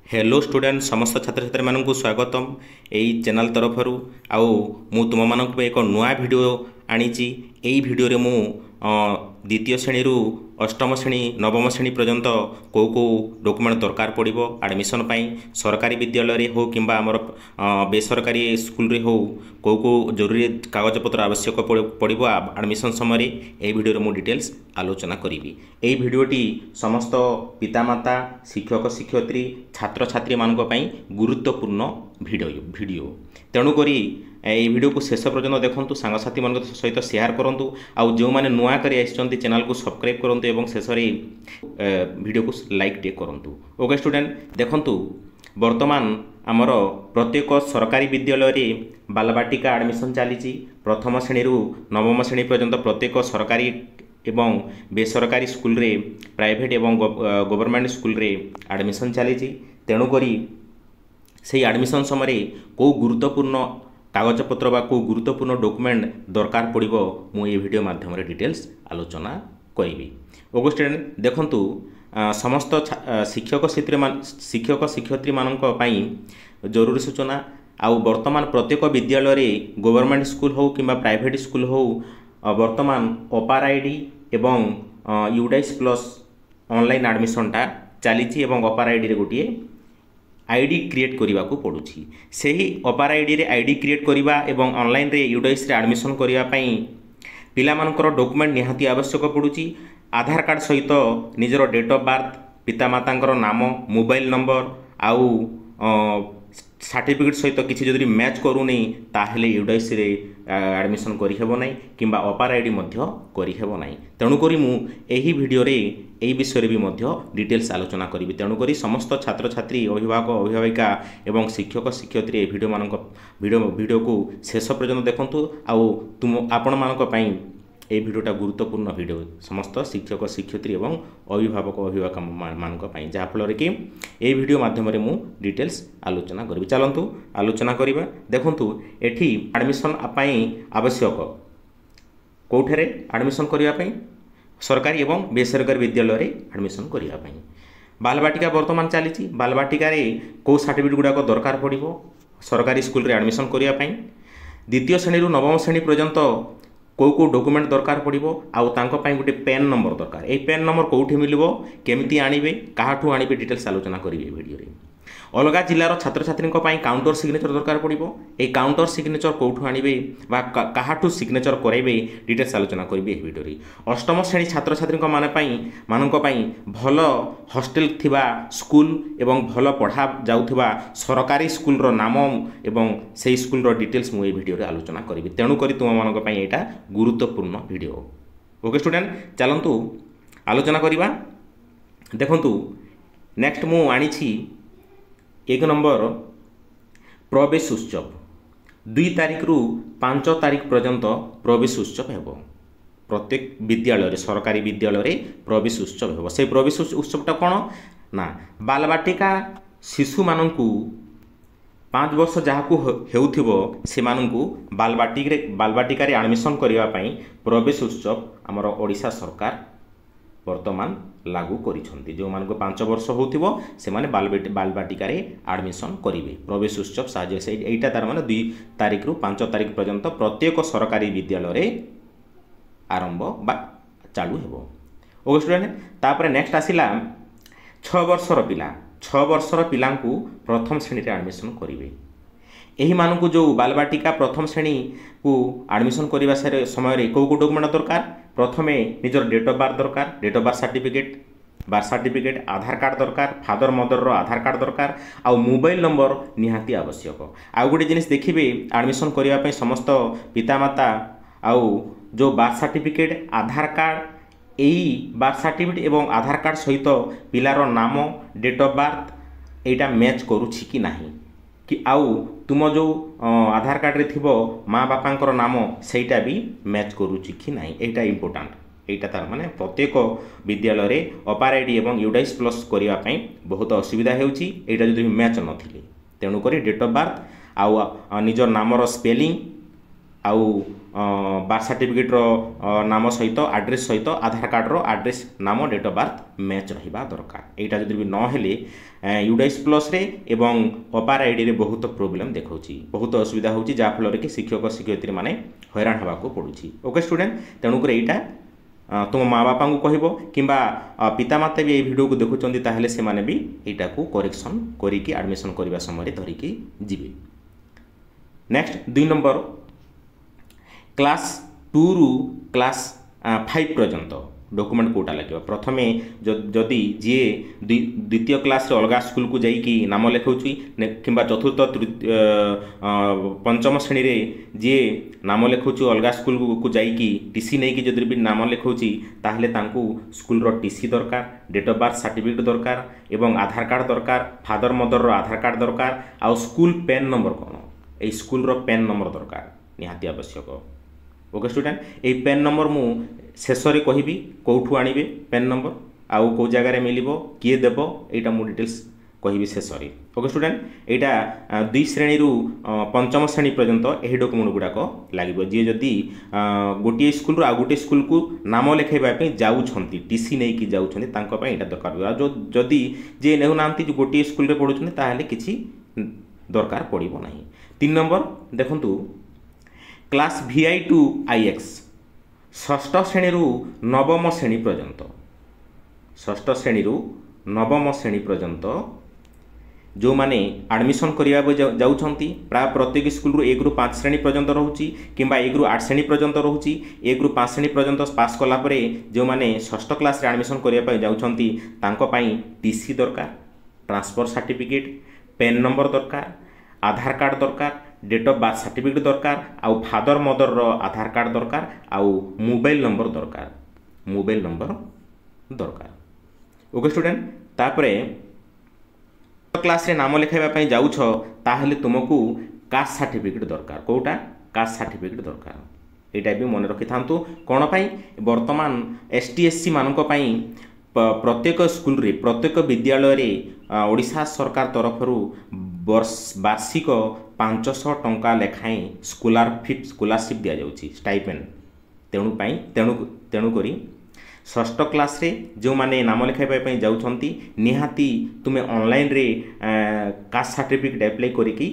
Hello student समस्त छात्र छात्री मानक स्वागतम यही चैनल तरफ आउ मु तुम मानक एक नुआ वीडियो आनी वीडियो रे मु द्वितीय श्रेणी रु अष्टम श्रेणी नवम श्रेणी पर्यंत कौ डॉक्यूमेंट दरकार पड़ो एडमिशन सरकारी विद्यालय हो कि बेसरकारी स्कूल रे हो कौ जरूरी कागजपत्र आवश्यक पड़ो एडमिशन समय यही वीडियो मु डिटेल्स आलोचना करी। यही वीडियोटी समस्त पितामाता शिक्षक शिक्षयित्री छात्र छात्री मानक गुरुत्वपूर्ण वीडियो तेणुक ये वीडियो को शेष पर्यंत देखूँ सांगसाथी मान सहित शेयर करूँ आउ जो मैंने नुआ कर चैनल को सब्सक्राइब करूँ और शेष वीडियो को लाइक टे करूँ। ओके स्टूडेंट देखूँ वर्तमान आमर प्रत्येक सरकारी विद्यालय रे बालबाटिका एडमिशन चली प्रथम श्रेणी रु नवम श्रेणी पर्यंत प्रत्येक सरकारी एवं बेसरकारी स्कूल रे प्राइवेट एवं गवर्नमेंट स्कूल रे एडमिशन चली तेणुक से एडमिशन समय कौ गुरुत्वपूर्ण कागजपत्र बा को गुरुत्वपूर्ण डॉक्यूमेंट दरकार पड़ो मुझे वीडियो माध्यम डिटेल्स आलोचना करी। ओके स्टूडेंट देखंतु समस्त शिक्षक शिक्षयित्री मानक जरूरी सूचना आउ वर्तमान प्रत्येक विद्यालय रे गवर्नमेंट स्कूल हो कि प्राइवेट स्कूल हो वर्तमान अपार आईडी एवं यूडाइस प्लस ऑनलाइन एडमिशन टा चली अपार आईडी रे गोटे आईडी क्रिएट करने को पड़ुछि से ही अपार आईडी रे आईडी क्रिएट करवा एवं ऑनलाइन रे यूडाइस रे एडमिशन करने पिला मानकर डॉक्यूमेंट निहाती आवश्यक पड़ुछि आधार कार्ड सहित निजर डेट ऑफ बर्थ पितामातांकर नाम मोबाइल नंबर आउ सर्टिफिकेट सहित किसी जदि मैच करूनी ताहेले यूडाइस रे एडमिशन करिहेबो नै किंबा अपार आईडी मध्य करिहेबो नै। तेणुक मु एही वीडियो रे एही विषय भी मध्य डिटेल्स आलोचना करी। तेणुक समस्त छात्र छात्री अभिभावक अभिभाविका एवं शिक्षक शिक्षयित्री वीडियो मानक वीडियो को शेष पर्यंत देखंतु आउ तुम आपण मानक पई ए वीडियोटा गुरुत्वपूर्ण वीडियो समस्त शिक्षक शिक्षयित्री एवं अभिभावक अभिभावक मानक पई जाफल कि ए वीडियो माध्यम मु डिटेल्स आलोचना करी। चलंतु आलोचना करिबा। देखंतु एठी एडमिशन पई आवश्यक कोठरे एडमिशन करिया पई सरकारी एवं बेसरकारी विद्यालय रे एडमिशन करिया पई बालबाटिका वर्तमान चली बालबाटिका रे को सर्टिफिकेट गुडाक दरकार पड़ो सरकारी स्कूल रे एडमिशन करिया पई द्वितीय श्रेणी रु नवम श्रेणी पर्यंत कौ डॉक्यूमेंट दरकार पड़ो आउ तांको पई गोटे पेन नंबर दरकार ए पेन नंबर कौटी मिलिबो केमिति आनिबे काहाठू आनिबे डिटेल्स आलोचना करिवे वीडियो रे। अलग जिलार छात्र छात्री काउंटर सिग्नेचर दरकार पड़ो ए काउंटर सिग्नेचर कौठू आनिबे बा काहाठू सिग्नेचर कराइबे डिटेल्स आलोचना करिवे ए वीडियो रे। अष्टम श्रेणी छात्र छात्री मानक भल हॉस्टेल थिबा स्कूल एवं भल पढ़ा जाउथिबा सरकारी स्कूल रो नाम एवं से स्कूल रो डिटेल्स मु ए वीडियो रे आलोचना करिवे। तेणु करी तुम मानक पई एटा गुरुत्वपूर्ण वीडियो। ओके स्टूडेंट चलंतु आलोचना करिबा। देखंतु नेक्स्ट मु आनिछि एक नंबर प्रवेश उत्सव 2 तारिख रु 5 तारिख पर्यंत प्रवेश उत्सव हेबो प्रत्येक विद्यालय रे सरकारी विद्यालय रे प्रवेश उत्सव हेबो। से प्रवेश उत्सवटा कौन ना बालबाटिका शिशु मानकू 5 वर्ष जहाँ हेउथिबो से मानकू बालबाटिका रे एडमिशन करिवा पई प्रवेश उत्सव हमर ओडिशा सरकार वर्तमान लागू करिसंती। जो मानको 5 वर्ष होउथिबो से माने बालबाटिका रे एडमिशन करिवे प्रवेश उत्सव साजे से एटा तार माने 2 तारिख रु 5 तारिख पर्यंत प्रत्येक सरकारी विद्यालय रे आरंभ बा चालू हेबो। ओके स्टूडेंट तापर नेक्स्ट आसिला 6 वर्षर पिला 6 वर्षर पिलांकू प्रथम श्रेणी रे एडमिशन करिवे। एही मानकू जो बालबाटिका प्रथम श्रेणी को एडमिशन करबा समय कौ डॉक्यूमेंट दरकार प्रथमे निजर डेट ऑफ बर्थ दरकार date of birth certificate Aadhaar card दरकार फादर मदर रो आधार कार्ड दरकार आउ मोबाइल नंबर निहाती आवश्यक। आउ गोटे जिनिस देखिबे एडमिशन करबा पई समस्त पितामाता आउ जो बर्थ सर्टिफिकेट आधार कार्ड एई बर्थ सर्टिफिकेट एवं आधार कार्ड सहित पिलार नाम date of birth Etah match करूछि कि नाही कि आउ तुम जो आधार कार्ड रे थिबो माँ बापांकर नाम सेटा भी मैच करूछि कि नाही एटा इम्पोर्टेंट एटा तार माने प्रत्येक विद्यालय रे अपार आईडी एवं यूडाइस प्लस करिवा पई बहुत असुविधा हेउछि एटा जदि मैच नथिले। तेणु करी डेट ऑफ बर्थ आउ निजर नामर स्पेलिंग आउ बार्थ सर्टिफिकेट नाम सहित आड्रेस सहित आधार कार्ड रो आड्रेस नाम डेट ऑफ बर्थ मैच रहिबा दरकार। एटा जदि भी न हेले यूडाइस प्लस रे एवं अपार आईडी रे बहुत प्रॉब्लम देखौछि, बहुत असुविधा होछि, जा फल रे कि शिक्षक शिक्षयित्री माने हैरान हवा को पड़ुछि। ओके स्टूडेंट, तेणुक एटा तुम माँ बापा को कहब कि पितामाता भी ये वीडियो को देखुं ताहले से माने भी यहाँ को करेक्शन करिकी एडमिशन करने समय धरिकी जीवे। नेक्स्ट 2 नंबर क्लास 2 रु क्लास 5 पर्यंत डॉक्यूमेंट कोटा लगे। प्रथमे जदि जी द्वितीय क्लास रे अलग स्कूल को जाइकी नाम लिखाऊँगी कि चतुर्थ पंचम श्रेणी रे जी नाम लिखाऊँ अलग स्कूल को जाइकी टीसी नहीं कि जदि भी नाम लिखाऊँगी ताहले तांकू स्कूल रो टीसी दरकार, डेट ऑफ बर्थ सर्टिफिकेट दरकार एवं आधार कार्ड दरकार, फादर मदर रो आधार कार्ड दरकार, आउ स्कूल पेन नंबर कौन ए स्कूल रो पेन नंबर दरकार निहाती आवश्यक। ओके स्टूडेंट, ये पेन नंबर मु शेष रे कहबी कौठू आनिबे पेन नंबर आउ को जगह रे मिलिबो किए देबो एटा मु डिटेल्स कहबी शेष रे। ओके स्टूडेंट, एटा 2 श्रेणी रु पंचम श्रेणी पर्यंत एही डॉक्यूमेंट गुडाक लागिबो। जे जदी गोटे स्कूल रु आ गोटे स्कूल को नाम लिखाइबा पे जाउछंती टीसी नै कि जाउछंती तांको पे एटा दरकार। जो जदी जे नेहु नांती जो गोटे स्कूल रे पढुछंती ताहले किछि दरकार पड़िबो नाही। 3 नंबर देखंतु क्लास VI टू IX षष्ठ श्रेणी रु नवम श्रेणी पर्यंत, षष्ठ श्रेणी रु नवम श्रेणी पर्यंत जो माने एडमिशन करिया जाउछंती प्राय प्रत्येक स्कूल रु 1 रु 5 श्रेणी पर्यंत रहउची किंबा 1 रु 8 श्रेणी पर्यंत रहउची। 1 रु 5 श्रेणी पर्यंत पास कला परे जो माने षष्ठ क्लास रे एडमिशन करिया पय जाउछंती तांको पई टीसी दरकार, ट्रांसफर सर्टिफिकेट, पेन नंबर दरकार, आधार कार्ड दरकार, डेट ऑफ बर्थ सर्टिफिकेट दरकार, आउ फादर मदर रो आधार कार्ड दरकार, आउ मोबाइल नंबर दरकार, मोबाइल नंबर दरकार। ओके स्टूडेंट, तापरे क्लास रे नाम लिखाइबा पई जाउछ ताहले तुमको कास्ट सर्टिफिकेट दरकार। कोटा कास्ट सर्टिफिकेट दरकार। एटा भी मन रखि थांतु कोन पई वर्तमान ST SC मानको पई प्रत्येक स्कूल रे प्रत्येक विद्यालय रे ओडिशा सरकार तरफ रु वार्षिक 500 टंका लेखाएं स्कॉलरशिप दिया जाउची स्टाइपेंड। तेणु करी षष्ठ क्लास रे जो माने नाम लिखाइबा पई जाउछंती निहाती तुमे ऑनलाइन रे कास्ट सर्टिफिकेट अप्लाई करिकी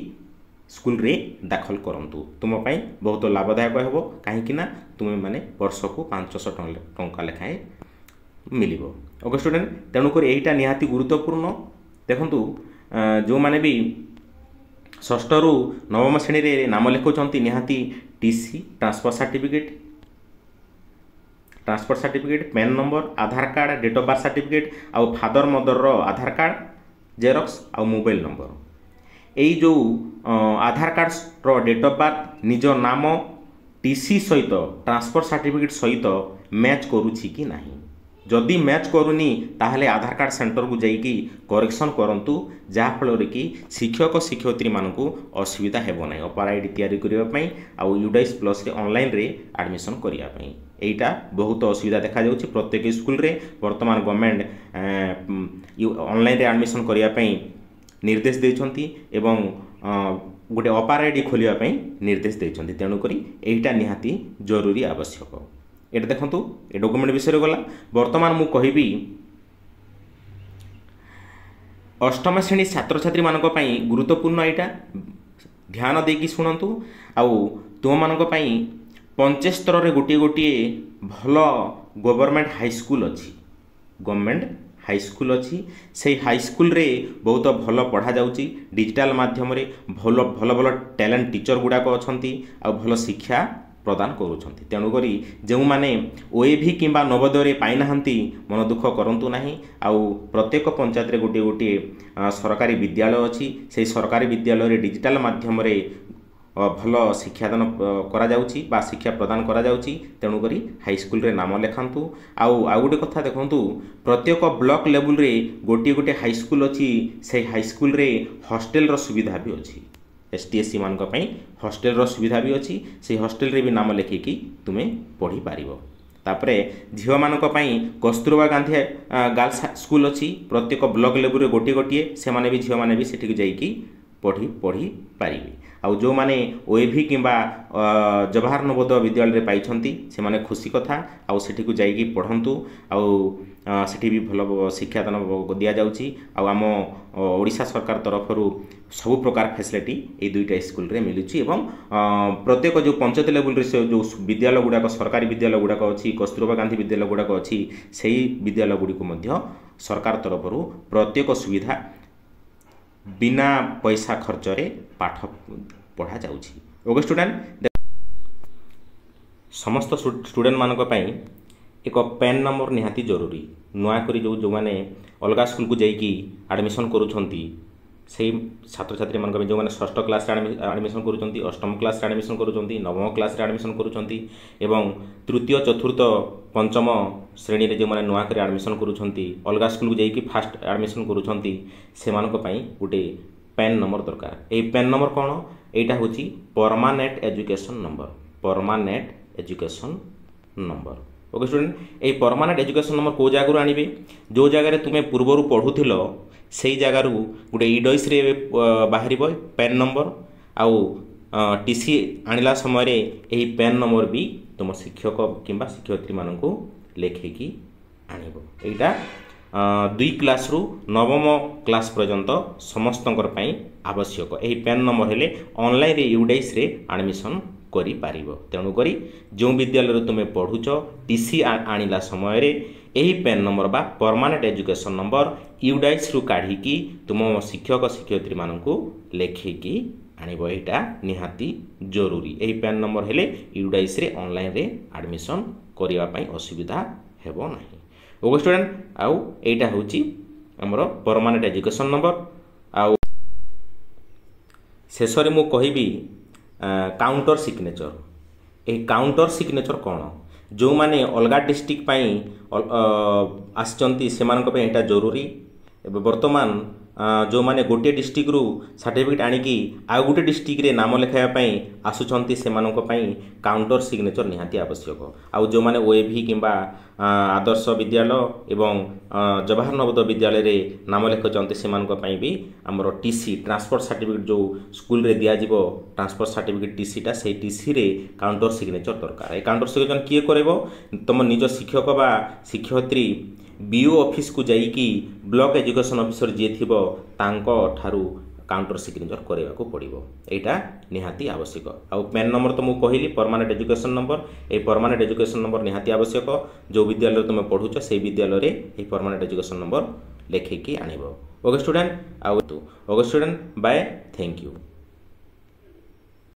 स्कूल रे दाखल करंतु। तुम पई बहुत लाभदायक हेबो काहे कि ना तुमे माने वर्ष को 500 टंका लेखाएं मिलिबो। ओके स्टूडेंट, तेणु करी एटा निहाती गुरुत्वपूर्ण। देखंतु जो माने भी षष्ठ रु नवम श्रेणी रे नाम लिखाउछंती निहाती TC, transfer certificate, PEN number, Aadhaar card, date of birth certificate आउ फादर मदर रो आधार कार्ड जेरॉक्स आउ मोबाइल नंबर। एई जो आधार कार्ड रो डेट ऑफ बर्थ निज नाम टीसी सहित ट्रांसफर सर्टिफिकेट सहित मैच करूछि कि नाही। जदि मैच करूनी ताहले आधार कार्ड सेंटर को जाइकी करेक्शन करंतु जहाँ फल कि शिक्षक शिक्षयित्री मानकू असुविधा हेबो नाही अपार आईडी तैयारी करिया पई आउ यूडाइस प्लस रे ऑनलाइन रे एडमिशन करिया पई। एटा बहुत असुविधा देखा जाउछि प्रत्येक स्कूल रे। वर्तमान गवर्नमेंट ऑनलाइन रे एडमिशन करिया पई निर्देश देछंती एवं गोटे अपार आईडी खोलिया पई निर्देश देछंती। तेणु करी एटा निहाती जरूरी आवश्यक। एटा देखंतु ए डॉक्यूमेंट विषय गला। वर्तमान मु कहिबी अष्टम श्रेणी छात्र छात्री मानक पई गुरुत्वपूर्ण एटा ध्यान देकी सुनंतु। आउ तुम मानक पई पंचायत स्तर रे गोटे गोटे भल गवर्नमेंट हाई स्कूल अच्छी, गवर्नमेंट हाई स्कूल अच्छी। से हाई स्कूल रे बहुत भल पढ़ा जाउची डिजिटल माध्यम रे भल भल भल टैलेंट टीचर गुड़ाक अच्छी आ भल शिक्षा प्रदान करुछंती। तेणुकरी जो माने OAV किंबा नवोदय पाई नाहंती मन दुख करंतु नाही। आउ प्रत्येक पंचायत रे गोटे गोटे सरकारी विद्यालय अच्छी। से सरकारी विद्यालय रे डिजिटल माध्यम रे भल शिक्षादान करा जाउची बा शिक्षा प्रदान करा जाउची। तेणुकरी हाई स्कूल रे नाम लेखांतु। आउ गोटे कथा देखंतु प्रत्येक ब्लॉक लेवल रे गोटे गोटे हाई स्कूल अच्छी। से हाई स्कूल रे हॉस्टेल रो सुविधा भी अच्छी। ST SC मान हॉस्टेल रो सुविधा भी अच्छी। से हॉस्टेल रे भी नाम लिखिकी तुमे पढ़ी पारिबो। तापरे झील मानक पई कस्तूरबा गांधी गर्ल्स स्कूल अच्छी। प्रत्येक ब्लॉक लेवल रे गोटे गोटे से माने भी झील माने भी सेठी जाइकी पढ़ी पारिबे आउ जो माने ओएभी किंबा जवाहर नवोदय विद्यालय पाइछंती से माने खुशी कथा आउ सेठी को जाइकी पढ़ंतु आउ सेठी भी भल शिक्षादान दिया जाउची आउ आम ओडिशा सरकार तरफरु सब प्रकार फैसिलिटी ए दुईटा स्कूल रे मिलुची एवं प्रत्येक जो पंचायत लेवल रे जो विद्यालय गुड़ाक सरकारी विद्यालय गुड़ाक अच्छी कस्तूरबा गांधी विद्यालय गुड़ाक अच्छी से विद्यालय गुड़ी को मध्य सरकार तरफरु प्रत्येक सुविधा बिना पैसा खर्च रे पाठ पढ़ा जाउची। ओके स्टूडेंट, समस्त स्टूडेंट मानक पई एक पैन नंबर निहाती जरूरी। नुआ करी जो माने अलगा स्कूल को जाइकी एडमिशन करूछंती से छात्र छात्री मानक जो माने षष्ठ क्लास एडमिशन करूछंती, अष्टम क्लास एडमिशन करूछंती, नवम क्लास एडमिशन करूछंती एवं तृतीय चतुर्थ पंचम श्रेणी रे जो माने नुआ करी एडमिशन करूछंती अलगा स्कूल को जाइकी फास्ट एडमिशन करूछंती से मानक पई गुटे पैन नंबर दरकार। ए पैन नंबर कौन? एटा होची permanent education number. Permanent education number. Okay student, ए परमानेंट एजुकेशन नंबर को जगह आनिबे? जो जगह तुमे पूर्वर पढ़ुथिलो सेई जगह गोटे इडोइस रे बाहर पैन नंबर आउ टीसी आनिला समय रे एही पैन नंबर भी तुम शिक्षक किंबा शिक्षयित्री मानकु लेखिकी आनिबो। एटा 2 क्लास रु नवम क्लास पर्यंत समस्तंकर पई आवश्यक। एही पैन नंबर हेले ऑनलाइन रे यूडाइस रे एडमिशन करि पारिबो। तेणु करी जो विद्यालय तुमे पढ़ुच टीसी आनिला समय रे एही पैन नंबर बा परमानेंट एजुकेशन नंबर यूडाइस रु काढिकी तुम शिक्षक शिक्षयित्री मानकु लेखिकी आनिबो। एटा निहाती जरूरी। एही पैन नंबर हेले यूडाइस रे ऑनलाइन रे एडमिशन करिवा पई असुविधा हेबो नाही। ओके स्टूडेंट, आउ एटा होची हमर परमानेंट एजुकेशन नंबर। आउ शेषरे मु कहिबी काउंटर सिग्नेचर। ए काउंटर सिग्नेचर कौन? जो माने अलगा डिस्ट्रिक्ट पाई आसचंती सेमानक पे एटा जरूरी। एबे वर्तमान जो माने गोटे डिस्ट्रिक्ट रु सर्टिफिकेट आनिकी आ गोटे डिस्ट्रिक्ट रे नाम लेखाया पई आसुचंती सेमानक पई काउंटर सिग्नेचर निहाती आवश्यक। आउ जो माने ओएभी किंबा आदर्श विद्यालय एवं जवाहर नवोदय विद्यालय रे नाम लेखचंती सेमानक पई भी हमरो टीसी ट्रांसफर सर्टिफिकेट जो स्कूल रे दिया जिवो ट्रांसफर सर्टिफिकेट टीसी टा से टीसी रे काउंटर सिग्नेचर दरकार। ए काउंटर सिग्नेचर किए करबो? तुम निज शिक्षक बा शिक्षयित्री बीओ ऑफिस को जाइकी ब्लॉक एजुकेशन ऑफिसर जी थिबो तांको ठारू काउंटर सिग्नेचर करबा को पड़िबो। एटा निहाती आवश्यक। आ पैन नंबर तो मु कहिली परमानेंट एजुकेशन नंबर। ए परमानेंट एजुकेशन नंबर निहाती आवश्यक। जो विद्यालय तुम पढ़ुछ से विद्यालय रे ए परमानेंट एजुकेशन नंबर लेखिकी आनिबो। Okay student, okay student, bye, thank you.